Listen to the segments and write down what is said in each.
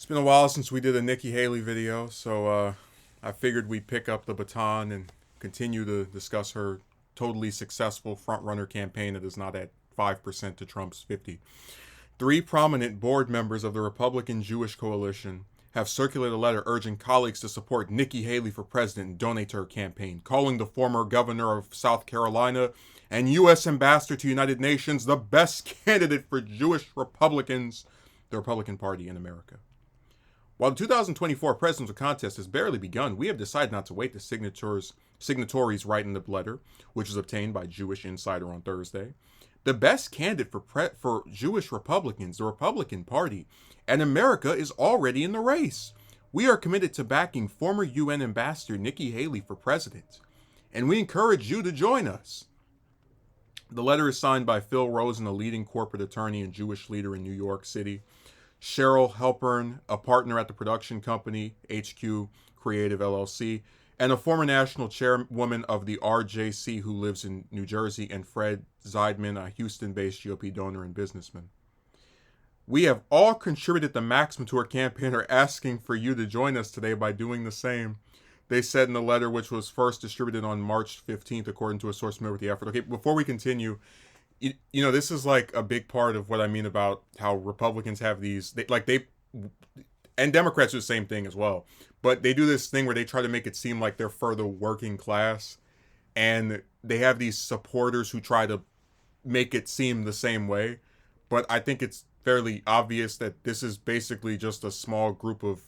It's been a while since we did a Nikki Haley video, so I figured we'd pick up the baton and continue to discuss her totally successful frontrunner campaign that is not at 5% to Trump's 50. Three prominent board members of the Republican Jewish Coalition have circulated a letter urging colleagues to support Nikki Haley for president and donate to her campaign, calling the former governor of South Carolina and U.S. ambassador to the United Nations the best candidate for Jewish Republicans, the Republican Party in America. While the 2024 presidential contest has barely begun, we have decided not to wait. The signatories write in the letter, which was obtained by Jewish Insider on Thursday. The best candidate for Jewish Republicans, the Republican Party, and America is already in the race. We are committed to backing former UN Ambassador Nikki Haley for president, and we encourage you to join us. The letter is signed by Phil Rosen, a leading corporate attorney and Jewish leader in New York City, Cheryl Halpern, a partner at the production company HQ Creative LLC, and a former national chairwoman of the RJC who lives in New Jersey, and Fred Zeidman, a Houston-based GOP donor and businessman. We have all contributed the maximum to our campaign and are asking for you to join us today by doing the same, they said in the letter, which was first distributed on March 15th, according to a source familiar with the effort. Okay, before we continue, this is like a big part of what I mean about how Republicans have these, and Democrats do the same thing as well, but they do this thing where they try to make it seem like they're for the working class, and they have these supporters who try to make it seem the same way. But I think it's fairly obvious that this is basically just a small group of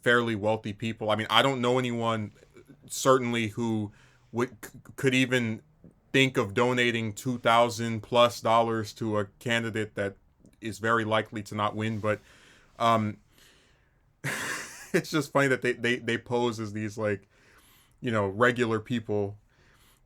fairly wealthy people. I mean, I don't know anyone certainly who could even think of donating $2,000+ to a candidate that is very likely to not win. But it's just funny that they pose as these regular people.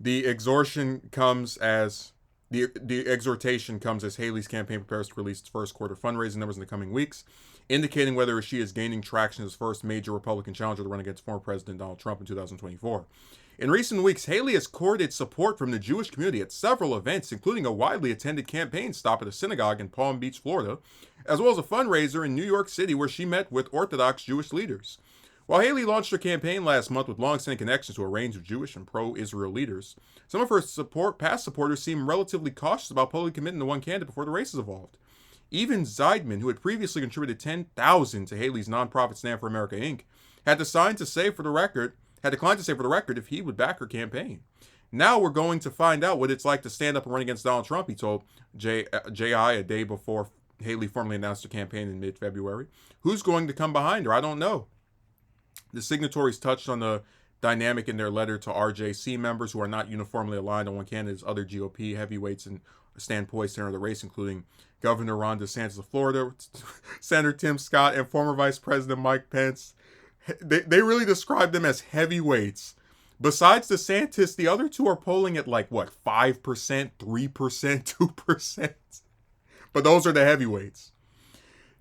The exhortation comes as the exhortation comes as Haley's campaign prepares to release its first quarter fundraising numbers in the coming weeks, indicating whether she is gaining traction as first major Republican challenger to run against former President Donald Trump in 2024. In recent weeks, Haley has courted support from the Jewish community at several events, including a widely attended campaign stop at a synagogue in Palm Beach, Florida, as well as a fundraiser in New York City where she met with Orthodox Jewish leaders. While Haley launched her campaign last month with long-standing connections to a range of Jewish and pro-Israel leaders, some of her past supporters seem relatively cautious about publicly committing to one candidate before the race is evolved. Even Zeidman, who had previously contributed $10,000 to Haley's nonprofit Stand for America Inc., had declined to say for the record if he would back her campaign. Now we're going to find out what it's like to stand up and run against Donald Trump, he told JI a day before Haley formally announced her campaign in mid-February. Who's going to come behind her? I don't know. The signatories touched on the dynamic in their letter to RJC members who are not uniformly aligned on one candidate as other GOP heavyweights and stand poised to enter the race, including Governor Ron DeSantis of Florida, Senator Tim Scott, and former Vice President Mike Pence. They really describe them as heavyweights. Besides DeSantis, the other two are polling at 5%, 3%, 2%. But those are the heavyweights.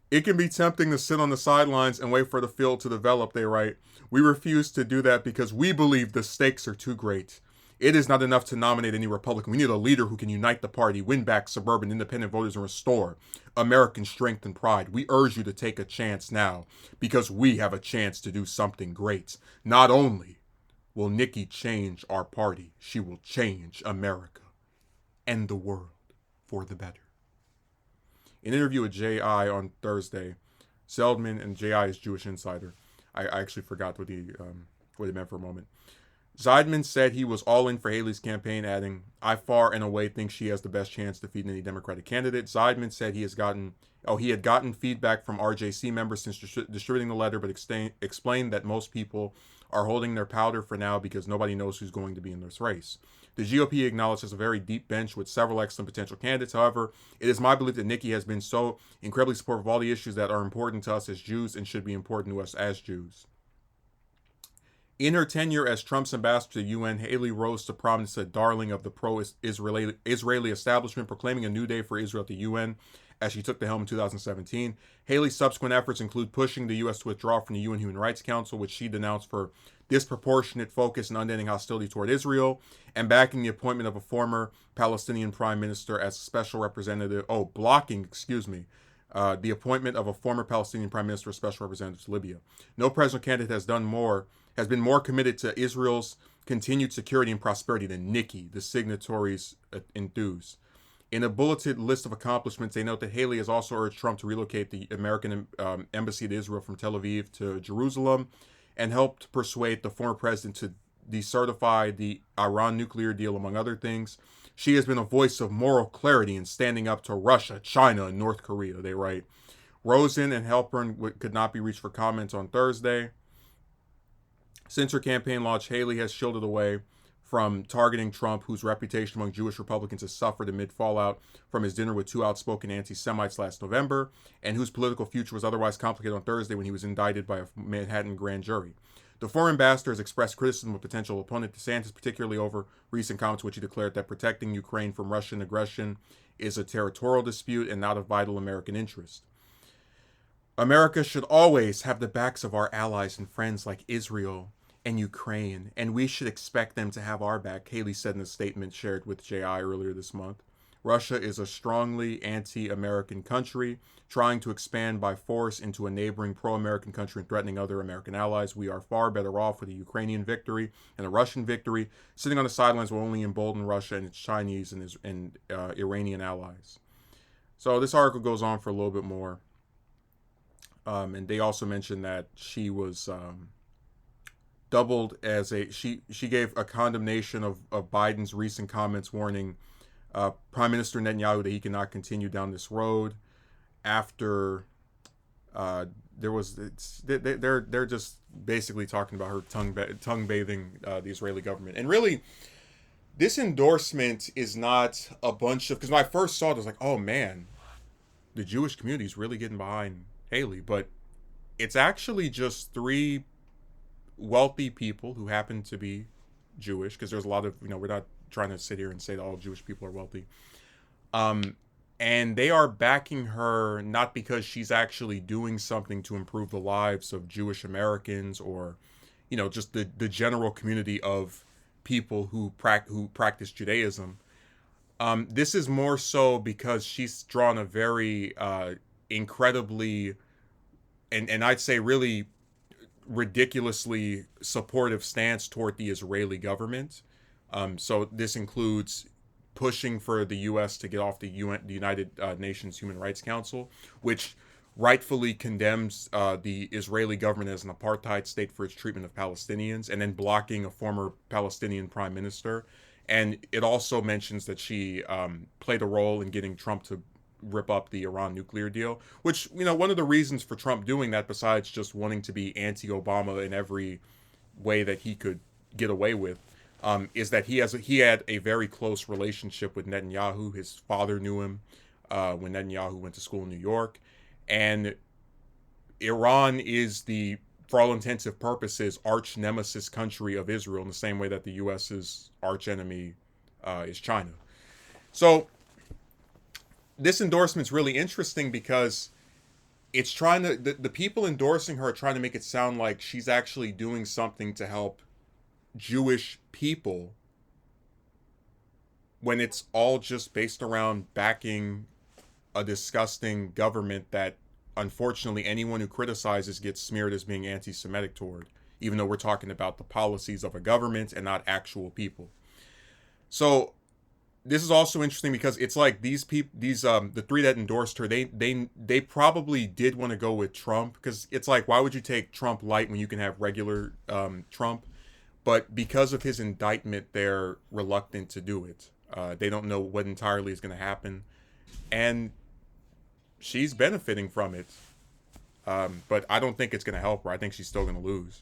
It can be tempting to sit on the sidelines and wait for the field to develop, they write. We refuse to do that because we believe the stakes are too great. It is not enough to nominate any Republican. We need a leader who can unite the party, win back suburban independent voters, and restore American strength and pride. We urge you to take a chance now because we have a chance to do something great. Not only will Nikki change our party, she will change America and the world for the better. In an interview with J.I. on Thursday, Zeldman, and J.I. is Jewish Insider. I actually forgot what he meant for a moment. Zeidman said he was all in for Haley's campaign, adding, I far and away think she has the best chance to defeat any Democratic candidate. Zeidman said he had gotten feedback from RJC members since distributing the letter, but explained that most people are holding their powder for now because nobody knows who's going to be in this race. The GOP acknowledges a very deep bench with several excellent potential candidates. However, it is my belief that Nikki has been so incredibly supportive of all the issues that are important to us as Jews and should be important to us as Jews. In her tenure as Trump's ambassador to the UN, Haley rose to prominence as a darling of the pro-Israeli establishment, proclaiming a new day for Israel at the UN as she took the helm in 2017. Haley's subsequent efforts include pushing the U.S. to withdraw from the UN Human Rights Council, which she denounced for disproportionate focus and unending hostility toward Israel, and backing the appointment of a former Palestinian prime minister as special representative, blocking the appointment of a former Palestinian prime minister as special representative to Libya. No presidential candidate has been more committed to Israel's continued security and prosperity than Nikki, the signatories enthuse. In a bulleted list of accomplishments, they note that Haley has also urged Trump to relocate the American embassy to Israel from Tel Aviv to Jerusalem and helped persuade the former president to decertify the Iran nuclear deal, among other things. She has been a voice of moral clarity in standing up to Russia, China, and North Korea, they write. Rosen and Halpern could not be reached for comments on Thursday. Since her campaign launch, Haley has shielded away from targeting Trump, whose reputation among Jewish Republicans has suffered amid fallout from his dinner with two outspoken anti-Semites last November, and whose political future was otherwise complicated on Thursday when he was indicted by a Manhattan grand jury. The foreign ambassador has expressed criticism of potential opponent DeSantis, particularly over recent comments in which he declared that protecting Ukraine from Russian aggression is a territorial dispute and not of vital American interest. America should always have the backs of our allies and friends like Israel and Ukraine, and we should expect them to have our back, Haley said in a statement shared with JI earlier this month. Russia is a strongly anti-American country, trying to expand by force into a neighboring pro-American country and threatening other American allies. We are far better off with a Ukrainian victory and a Russian victory. Sitting on the sidelines will only embolden Russia and its Chinese and Iranian allies. So this article goes on for a little bit more. And they also mentioned that she was doubled as she gave a condemnation of Biden's recent comments warning Prime Minister Netanyahu that he cannot continue down this road after they're just basically talking about her tongue bathing the Israeli government. And really, this endorsement is not a bunch of, because when I first saw it, I was like, oh man, the Jewish community is really getting behind Haley, but it's actually just three wealthy people who happen to be Jewish, because there's a lot of, we're not trying to sit here and say that all Jewish people are wealthy. And they are backing her not because she's actually doing something to improve the lives of Jewish Americans or, just the general community of people who practice Judaism. This is more so because she's drawn a very incredibly, and I'd say really ridiculously supportive stance toward the Israeli government. So this includes pushing for the U.S. to get off the United Nations Human Rights Council, which rightfully condemns the Israeli government as an apartheid state for its treatment of Palestinians, and then blocking a former Palestinian prime minister. And it also mentions that she played a role in getting Trump to rip up the Iran nuclear deal, which, one of the reasons for Trump doing that, besides just wanting to be anti-Obama in every way that he could get away with, is that he had a very close relationship with Netanyahu. His father knew him when Netanyahu went to school in New York. And Iran is for all intensive purposes, arch nemesis country of Israel, in the same way that the U.S.'s arch enemy is China. So this endorsement's really interesting because it's trying to, the people endorsing her are trying to make it sound like she's actually doing something to help Jewish people, when it's all just based around backing a disgusting government that, unfortunately, anyone who criticizes gets smeared as being anti-Semitic toward, even though we're talking about the policies of a government and not actual people. So this is also interesting because it's like these people, the three that endorsed her, they probably did want to go with Trump, because it's like, why would you take Trump light when you can have regular Trump? But because of his indictment, they're reluctant to do it. They don't know what entirely is going to happen. And she's benefiting from it. But I don't think it's going to help her. I think she's still going to lose.